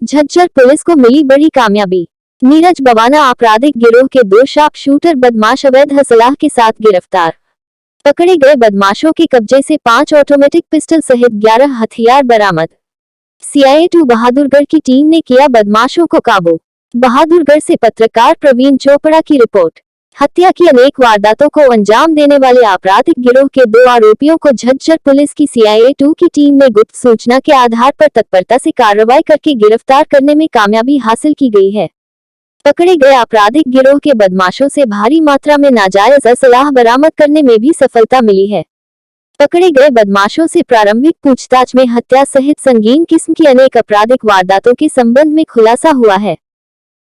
Jhajjar police को मिली बड़ी कामयाबी। नीरज बवाना आपराधिक गिरोह के 2 शार्प शूटर बदमाश अवैध हसलाह के साथ गिरफ्तार। पकड़े गए बदमाशों के कब्जे से 5 ऑटोमेटिक पिस्टल सहित 11 हथियार बरामद। CIA 2 बहादुरगढ़ की टीम ने किया बदमाशों को काबू। बहादुरगढ़ से पत्रकार प्रवीण चोपड़ा की रिपोर्ट। हत्या की अनेक वारदातों को अंजाम देने वाले आपराधिक गिरोह के 2 आरोपियों को झज्जर पुलिस की CIA 2 की टीम ने गुप्त सूचना के आधार पर तत्परता से कार्रवाई करके गिरफ्तार करने में कामयाबी हासिल की गई है। पकड़े गए आपराधिक गिरोह के बदमाशों से भारी मात्रा में नाजायज असलाह बरामद करने में भी सफलता मिली है। पकड़े गए बदमाशों से प्रारंभिक पूछताछ में हत्या सहित संगीन किस्म की अनेक आपराधिक वारदातों के संबंध में खुलासा हुआ है।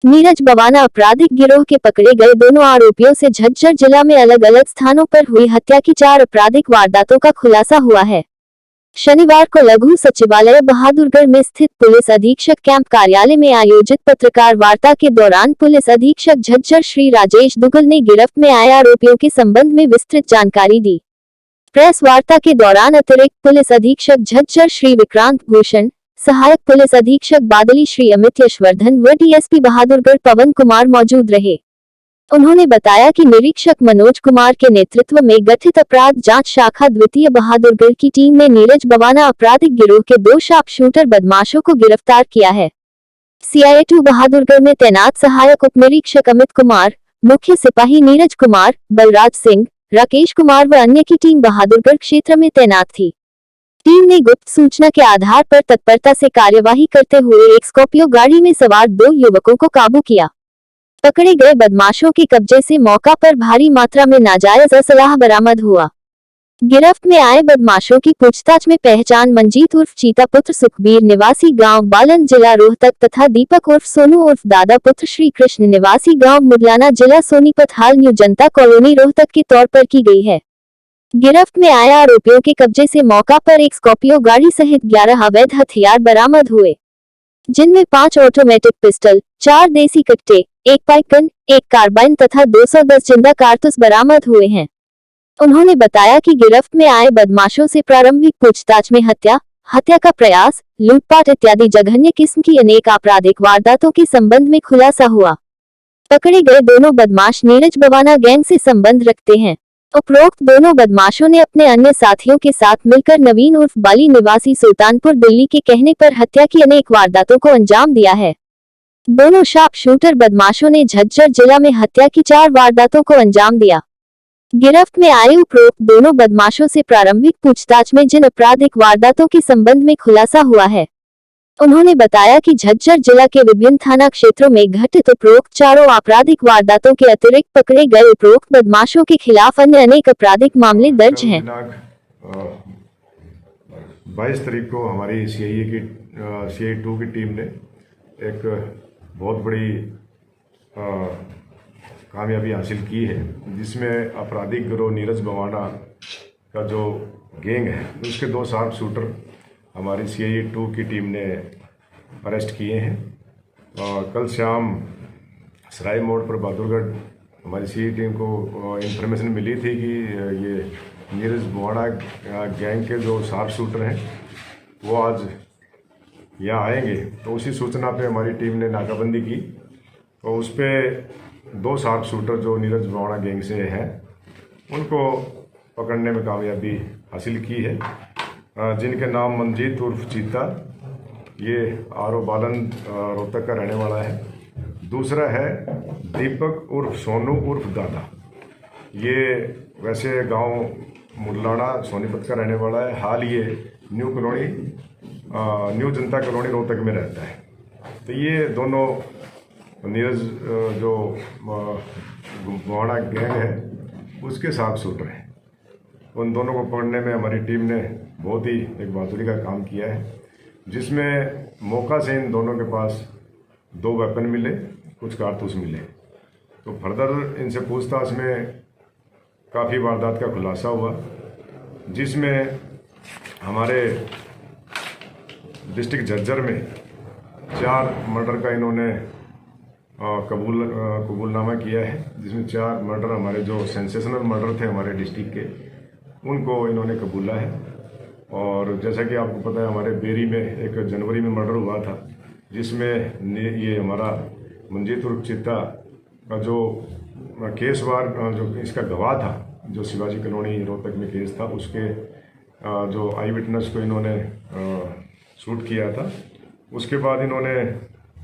नीरज बवाना आपराधिक गिरोह के पकड़े गए दोनों आरोपियों से झज्जर जिला में अलग अलग स्थानों पर हुई हत्या की 4 आपराधिक वारदातों का खुलासा हुआ है। शनिवार को लघु सचिवालय बहादुरगढ़ में स्थित पुलिस अधीक्षक कैंप कार्यालय में आयोजित पत्रकार वार्ता के दौरान पुलिस अधीक्षक झज्जर श्री राजेश दुगल ने गिरफ्त में आए आरोपियों के संबंध में विस्तृत जानकारी दी। प्रेस वार्ता के दौरान अतिरिक्त पुलिस अधीक्षक झज्जर श्री विक्रांत भूषण, सहायक पुलिस अधीक्षक बादली श्री अमित यशवर्धन व DSP बहादुरगढ़ पवन कुमार मौजूद रहे। उन्होंने बताया कि निरीक्षक मनोज कुमार के नेतृत्व में गठित अपराध जांच शाखा द्वितीय बहादुरगढ़ की टीम ने नीरज बवाना आपराधिक गिरोह के 2 शार्प शूटर बदमाशों को गिरफ्तार किया है। CIA 2 बहादुरगढ़ में तैनात सहायक उप निरीक्षक अमित कुमार, मुख्य सिपाही नीरज कुमार, बलराज सिंह, राकेश कुमार व अन्य की टीम बहादुरगढ़ क्षेत्र में तैनात थी। टीम ने गुप्त सूचना के आधार पर तत्परता से कार्यवाही करते हुए एक स्कॉर्पियो गाड़ी में सवार 2 युवकों को काबू किया। पकड़े गए बदमाशों के कब्जे से मौका पर भारी मात्रा में नाजायज असलाह बरामद हुआ। गिरफ्त में आए बदमाशों की पूछताछ में पहचान मंजीत उर्फ चीता पुत्र सुखबीर निवासी गांव बालन जिला रोहतक तथा दीपक उर्फ सोनू उर्फ दादा पुत्र श्री कृष्ण निवासी गांव मुडलाना जिला सोनीपत हाल न्यू जनता कॉलोनी रोहतक के तौर पर की गई है। गिरफ्त में आए आरोपियों के कब्जे से मौका पर एक स्कॉर्पियो गाड़ी सहित 11 अवैध हथियार बरामद हुए, जिनमें 5 ऑटोमेटिक पिस्टल, 4 देसी कट्टे, 1 पाइप गन, 1 कार्बाइन तथा 210 जिंदा कारतूस बरामद हुए हैं। उन्होंने बताया कि गिरफ्त में आए बदमाशों से प्रारंभिक पूछताछ में हत्या का प्रयास, लूटपाट इत्यादि जघन्य किस्म की अनेक आपराधिक वारदातों के संबंध में खुलासा हुआ। पकड़े गए दोनों बदमाश नीरज बवाना गैंग से संबंध रखते हैं। उपरोक्त दोनों बदमाशों ने अपने अन्य साथियों के साथ मिलकर नवीन उर्फ बाली निवासी सुल्तानपुर दिल्ली के कहने पर हत्या की अनेक वारदातों को अंजाम दिया है। दोनों शार्प शूटर बदमाशों ने झज्जर जिला में हत्या की 4 वारदातों को अंजाम दिया। गिरफ्त में आए उपरोक्त दोनों बदमाशों से प्रारंभिक पूछताछ में जिन आपराधिक वारदातों के संबंध में खुलासा हुआ है, उन्होंने बताया कि झज्जर जिला के विभिन्न थाना क्षेत्रों में घटित उपरोक्त 4 आपराधिक वारदातों के अतिरिक्त पकड़े गए उपरोक्त बदमाशों के खिलाफ अन्य अनेक आपराधिक मामले दर्ज हैं। 22 तारीख को हमारी CIA 2 की टीम ने एक बहुत बड़ी कामयाबी हासिल की है, जिसमें आपराधिक गिरोह नीरज बवाना का जो गैंग है उसके 2 शार्प शूटर हमारी CIA 2 की टीम ने अरेस्ट किए हैं। कल शाम सराय मोड़ पर बहादुरगढ़ हमारी CIA टीम को इंफॉर्मेशन मिली थी कि ये नीरज बवाना गैंग के जो शार्प शूटर हैं वो आज यहाँ आएंगे। तो उसी सूचना पे हमारी टीम ने नाकाबंदी की, तो उस पर 2 शार्प शूटर जो नीरज बवाना गैंग से हैं उनको पकड़ने में कामयाबी हासिल की है, जिनके नाम मंजीत उर्फ चीता, ये RO बालन रोहतक का रहने वाला है। दूसरा है दीपक उर्फ सोनू उर्फ दादा, ये वैसे गांव मुडलाना सोनीपत का रहने वाला है, हाल ये न्यू जनता कॉलोनी रोहतक में रहता है। तो ये दोनों नीरज जो बवाना गैंग है उसके शार्प शूटर हैं। उन दोनों को पकड़ने में हमारी टीम ने बहुत ही एक बहादुरी का काम किया है, जिसमें मौका से इन दोनों के पास 2 वेपन मिले, कुछ कारतूस मिले। तो फर्दर इनसे पूछताछ में काफ़ी वारदात का खुलासा हुआ, जिसमें हमारे डिस्ट्रिक्ट झज्जर में 4 मर्डर का इन्होंने कबूलनामा किया है, जिसमें 4 मर्डर हमारे जो सेंसेशनल मर्डर थे हमारे डिस्ट्रिक्ट के, उनको इन्होंने कबूला है। और जैसा कि आपको पता है, हमारे बेरी में 1 जनवरी में मर्डर हुआ था, जिसमें ये हमारा मंजीत उर्फ चित्ता का जो केसवार जो इसका गवाह था, जो शिवाजी कॉलोनी रोहतक में केस था, उसके जो आई विटनेस को इन्होंने शूट किया था। उसके बाद इन्होंने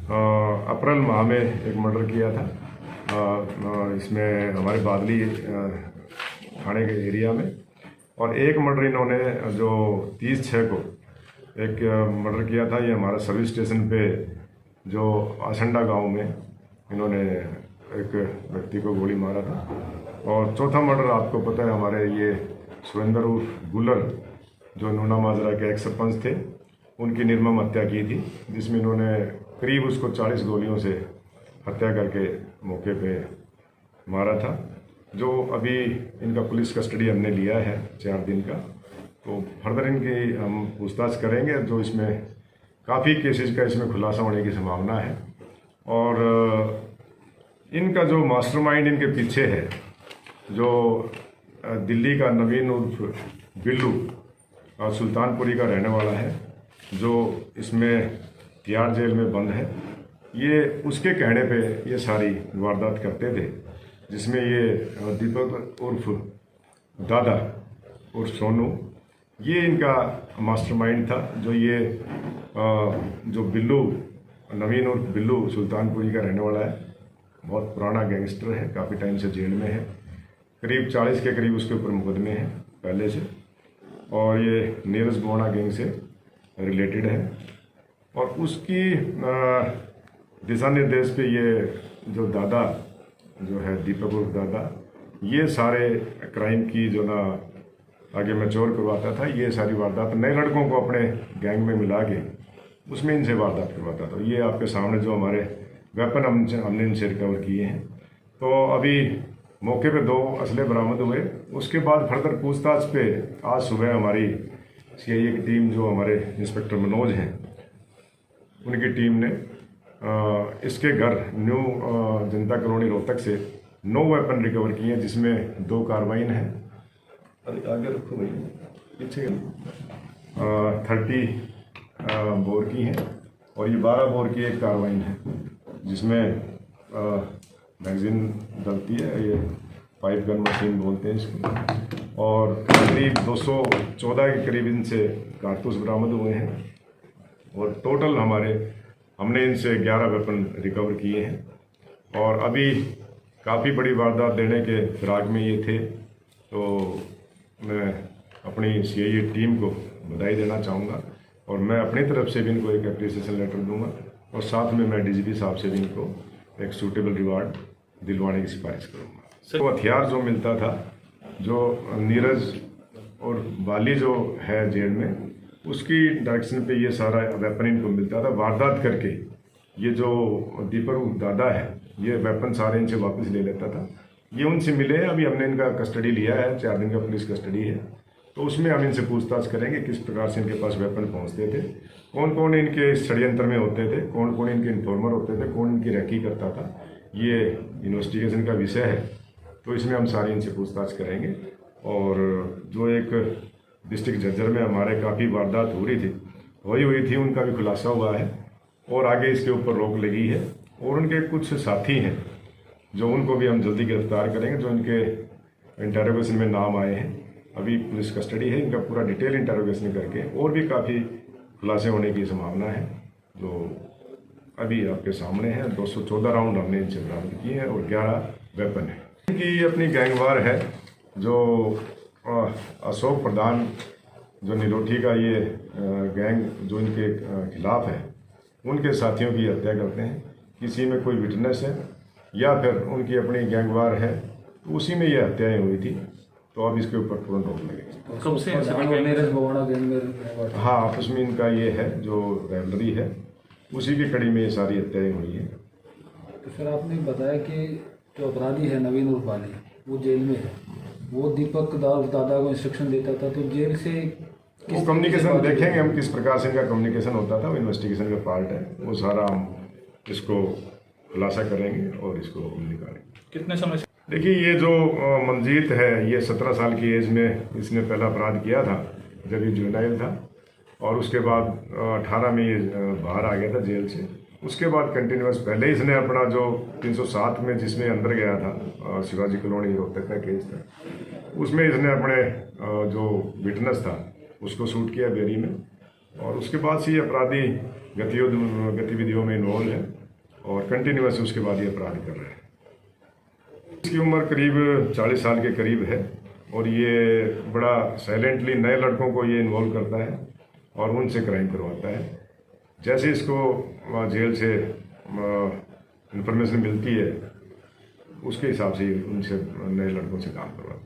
अप्रैल माह में एक मर्डर किया था, इसमें हमारे बादली थाने के एरिया में। और एक मर्डर इन्होंने जो 30/6 को एक मर्डर किया था, ये हमारा सर्विस स्टेशन पे जो आसंडा गांव में इन्होंने एक व्यक्ति को गोली मारा था। और चौथा मर्डर आपको पता है, हमारे ये सुरेंद्र उर्फ गुलर, जो नूना माजरा के एक सरपंच थे, उनकी निर्मम हत्या की थी, जिसमें इन्होंने करीब उसको 40 गोलियों से हत्या करके मौके पे मारा था। जो अभी इनका पुलिस कस्टडी हमने लिया है 4 दिन का, तो फर्दर इनकी हम पूछताछ करेंगे। जो इसमें काफ़ी केसेस का इसमें खुलासा होने की संभावना है। और इनका जो मास्टरमाइंड इनके पीछे है, जो दिल्ली का नवीन उर्फ बिल्लू सुल्तानपुरी का रहने वाला है, जो इसमें तिहाड़ जेल में बंद है, ये उसके कहने पे ये सारी वारदात करते थे, जिसमें ये दीपक उर्फ दादा उर्फ सोनू, ये इनका मास्टरमाइंड था। जो ये जो बिल्लू नवीन उर्फ बिल्लू सुल्तानपुरी का रहने वाला है, बहुत पुराना गैंगस्टर है, काफ़ी टाइम से जेल में है, करीब 40 के करीब उसके ऊपर मुकदमे हैं पहले से, और ये नीरज बवाना गैंग से रिलेटेड है। और उसकी दिशा निर्देश पे ये जो दादा जो है दीपक उर्फ दादा, ये सारे क्राइम की जो ना आगे मैच्योर करवाता था, ये सारी वारदात नए लड़कों को अपने गैंग में मिला के उसमें इनसे वारदात करवाता था। ये आपके सामने जो हमारे वेपन हमने इनसे रिकवर किए हैं। तो अभी मौके पे 2 असले बरामद हुए। उसके बाद फर्दर पूछताछ पे आज सुबह हमारी सीआईए की टीम, जो हमारे इंस्पेक्टर मनोज हैं, उनकी टीम ने इसके घर न्यू जनता कॉलोनी रोहतक से 9 वेपन रिकवर किए हैं, जिसमें 2 कार्बाइन हैं, आगे रखो भाई पीछे, 30 बोर की हैं, और ये 12 बोर की एक कार्बाइन है, जिसमें मैगजीन डलती है, ये पाइप गन मशीन बोलते हैं इसको। और करीब 214 के करीब इनसे कारतूस बरामद हुए हैं। और टोटल हमने इनसे 11 वेपन रिकवर किए हैं। और अभी काफ़ी बड़ी वारदात देने के फिराक में ये थे, तो मैं अपनी सीआईए टीम को बधाई देना चाहूँगा, और मैं अपनी तरफ से भी इनको एक एप्रिसिएशन लेटर दूंगा, और साथ में मैं डीजीपी साहब से भी इनको एक सूटेबल रिवार्ड दिलवाने की सिफारिश करूँगा। तो हथियार जो मिलता था, जो नीरज और बाली जो है जेल में, उसकी डायरेक्शन पे ये सारा वेपन इनको मिलता था। वारदात करके ये जो दीपक दादा है, ये वेपन सारे इनसे वापस ले लेता था। ये उनसे मिले, अभी हमने इनका कस्टडी लिया है, 4 दिन का पुलिस कस्टडी है, तो उसमें हम इनसे पूछताछ करेंगे किस प्रकार से इनके पास वेपन पहुंचते थे, कौन कौन इनके षड्यंत्र में होते थे, कौन कौन इनके इन्फॉर्मर होते थे, कौन इनकी रैकी करता था। ये इन्वेस्टिगेशन का विषय है, तो इसमें हम सारी इनसे पूछताछ करेंगे। और जो एक डिस्ट्रिक्ट झज्जर में हमारे काफ़ी वारदात हो रही थी, उनका भी खुलासा हुआ है, और आगे इसके ऊपर रोक लगी है। और उनके कुछ साथी हैं, जो उनको भी हम जल्दी गिरफ्तार करेंगे, जो इनके इंटरोगेशन में नाम आए हैं। अभी पुलिस कस्टडी है, इनका पूरा डिटेल इंटरोगेशन करके और भी काफ़ी खुलासे होने की संभावना है, जो अभी आपके सामने है। 214 राउंड हमने इनसे बरामद किए हैं, और 11 वेपन है। इनकी अपनी गैंगवार है, जो अशोक प्रधान, जो निरोठी का ये गैंग जो इनके खिलाफ है, उनके साथियों की हत्या करते हैं। किसी में कोई विटनेस है या फिर उनकी अपनी गैंगवार है, तो उसी में ये हत्याएं हुई थी। तो अब इसके ऊपर तुरंत रोक लगेगी। कब से हाँ, आपस में इनका ये है जो रेवलरी है, उसी की कड़ी में ये सारी हत्याएं हुई हैं। तो सर, आपने बताया कि जो अपराधी है नवीन उर्फ बाली, वो जेल में है, वो दीपक दादा को इंस्ट्रक्शन देता था, तो जेल से वो कम्युनिकेशन देखेंगे हम किस प्रकार से इनका कम्युनिकेशन होता था, वो इन्वेस्टिगेशन का पार्ट है, वो सारा हम इसको खुलासा करेंगे और इसको निकालेंगे। कितने समय से? देखिए, ये जो मंजीत है, ये 17 साल की एज में इसने पहला अपराध किया था जब ये जुवेनाइल था, और उसके बाद 18 में ये बाहर आ गया था जेल से। उसके बाद कंटिन्यूस पहले इसने अपना जो 307 में जिसमें अंदर गया था, शिवाजी कॉलोनी रोहतक का केस था, उसमें इसने अपने जो विटनेस था उसको शूट किया बेरी में, और उसके बाद से ये अपराधी गतिविधियों में इन्वॉल्व है और कंटिन्यूस उसके बाद ये अपराध कर रहे हैं। इसकी उम्र करीब 40 साल के करीब है और ये बड़ा साइलेंटली नए लड़कों को ये इन्वॉल्व करता है और उनसे क्राइम करवाता है। जैसे इसको जेल से इंफॉर्मेशन मिलती है उसके हिसाब से उनसे नए लड़कों से काम करवाता है।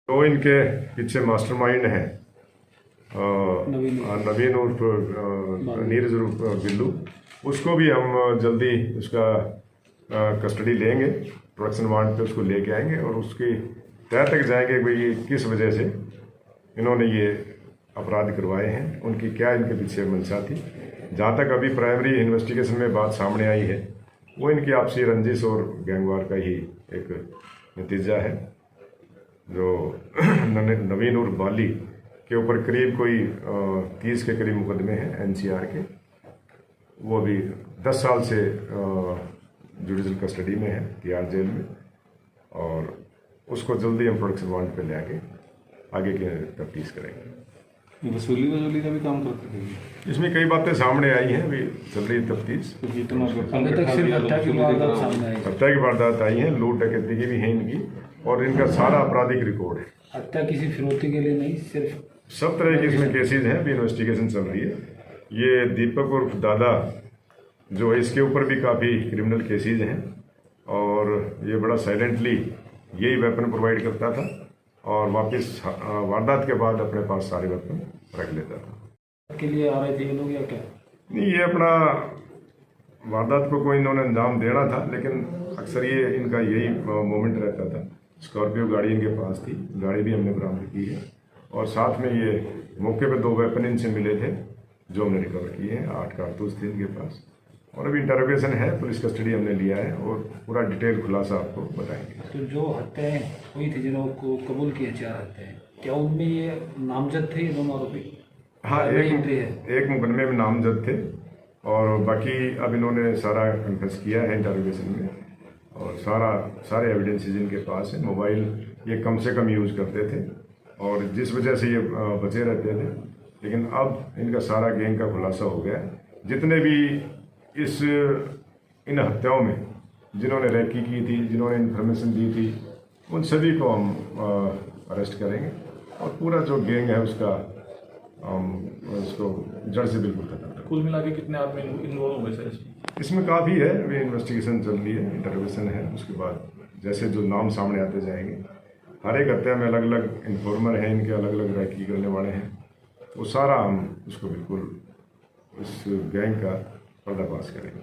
तो इनके पीछे मास्टरमाइंड है नवीन उर्फ नीरज उर्फ बिल्लू। उसको भी हम जल्दी उसका कस्टडी लेंगे, प्रोडक्शन वारंट पे उसको लेके आएंगे और उसकी तह तक जाएंगे कि ये किस वजह से इन्होंने ये अपराध करवाए हैं, उनकी क्या इनके पीछे मंशा थी। जहाँ तक अभी प्राइमरी इन्वेस्टिगेशन में बात सामने आई है वो इनकी आपसी रंजिश और गैंगवार का ही एक नतीजा है। जो नवीन उर्फ बाली के ऊपर करीब कोई 30 के करीब मुकदमे हैं NCR के, वो अभी 10 साल से जुडिशल कस्टडी में है तिहाड़ जेल में, और उसको जल्दी हम प्रोडक्शन वारंट पे ले आके आगे की तफ्तीश करेंगे। वसूली का भी काम करते थे। इसमें कई बातें सामने आई हैं, अभी चल रही तफ्तीश। हत्या की वारदात आई हैं, लूट डकैती की भी है इनकी, और इनका सारा आपराधिक रिकॉर्ड है। हत्या किसी फिरौती के लिए नहीं, सिर्फ सब तरह की इसमें केसेज हैं, अभी इन्वेस्टिगेशन चल रही है। ये दीपक उर्फ दादा जो है, इसके ऊपर भी काफ़ी क्रिमिनल केसेज हैं और ये बड़ा साइलेंटली यही वेपन प्रोवाइड करता था और वापस वारदात के बाद अपने पास सारे वेपन रख लेता था। के लिए आ रहे थे ये लोग या क्या? नहीं, ये अपना वारदात को कोई इन्होंने अंजाम देना था, लेकिन अक्सर ये इनका यही मोमेंट रहता था। स्कॉर्पियो गाड़ी इनके पास थी, गाड़ी भी हमने बरामद की है, और साथ में ये मौके पे 2 वेपन इनसे मिले थे जो हमने रिकवर किए हैं। 8 कारतूस थे इनके पास, और अभी इंटरोगेशन है, पुलिस कस्टडी हमने लिया है और पूरा डिटेल खुलासा आपको बताएंगे। तो जो हत्याएं हुई थी, जिन्होंने कबूल किए 4 हत्याएं, क्या उनमें ये नामजद थे ये दोनों आरोपी? हाँ, एक मुकदमे में नामजद थे और बाकी अब इन्होंने सारा कन्फेस किया है इंटरोगेशन में, और सारे एविडेंसेस इनके पास है। मोबाइल ये कम से कम यूज करते थे और जिस वजह से ये बचे रहते थे, लेकिन अब इनका सारा गैंग का खुलासा हो गया। जितने भी इन हत्याओं में जिन्होंने रैकी की थी, जिन्होंने इन्फॉर्मेशन दी थी, उन सभी को हम अरेस्ट करेंगे और पूरा जो गैंग है उसको जड़ से बिल्कुल खत्म करेंगे। कुल मिला के कितने आदमी इन्वॉल्व हुए सर इसमें? काफ़ी है, वे इन्वेस्टिगेशन चल रही है, इंटरोगेशन है। उसके बाद जैसे जो नाम सामने आते जाएंगे, हर एक हत्या में अलग अलग इन्फॉर्मर हैं, इनके अलग अलग रैकी करने वाले हैं, वो सारा हम उसको बिल्कुल इस गैंग का पर्दाफाश करेंगे।